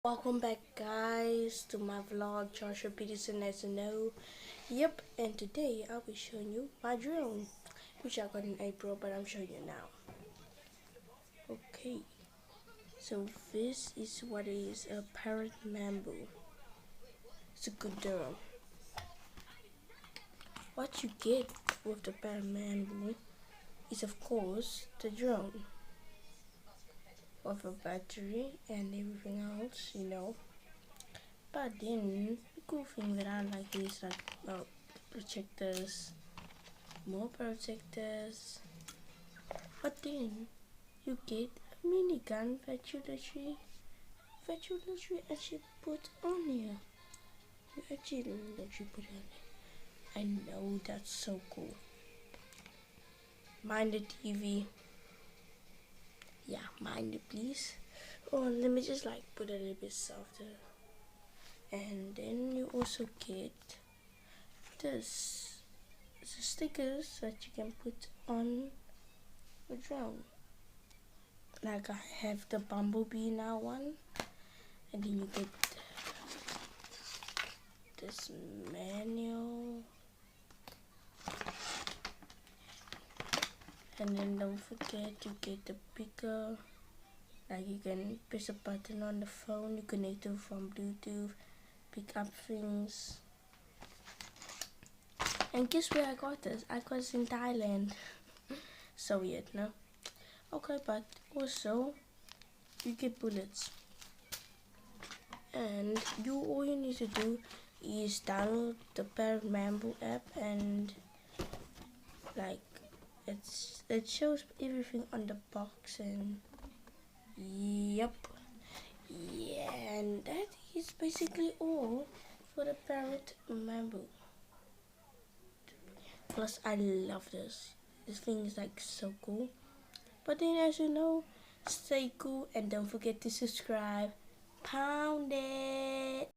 Welcome back guys to my vlog. Joshua Peterson as you know. Yep, and today I'll be showing you my drone, which I got in April, but I'm showing you now. Okay, so this is what it is, a parrot mambo. It's a good drone. What you get with the parrot mambo is of course the drone with a battery and everything else. But then the cool thing that I like is like projectors, more projectors. But then you get a minigun that you actually put on here. You actually let you put on it. I know, that's so cool. Mind the TV. Yeah, mind it please. Oh, let me just like put it a little bit softer. And then you also get this the stickers that you can put on the drone. Like I have the bumblebee now one, and then you get this manual, and then don't forget you get the picker. Like you can press a button on the phone, you connect it from Bluetooth, pick up things. And guess where I got this? I got this in Thailand. So weird, no? Okay, but also you get bullets, and all you need to do is download the Parrot Mambo app, and like it shows everything on the box, and yep, yeah, and that is basically all for the Parrot Mambo. Plus I love this thing is like so cool. But then, as you know, stay cool and don't forget to subscribe. Pound it!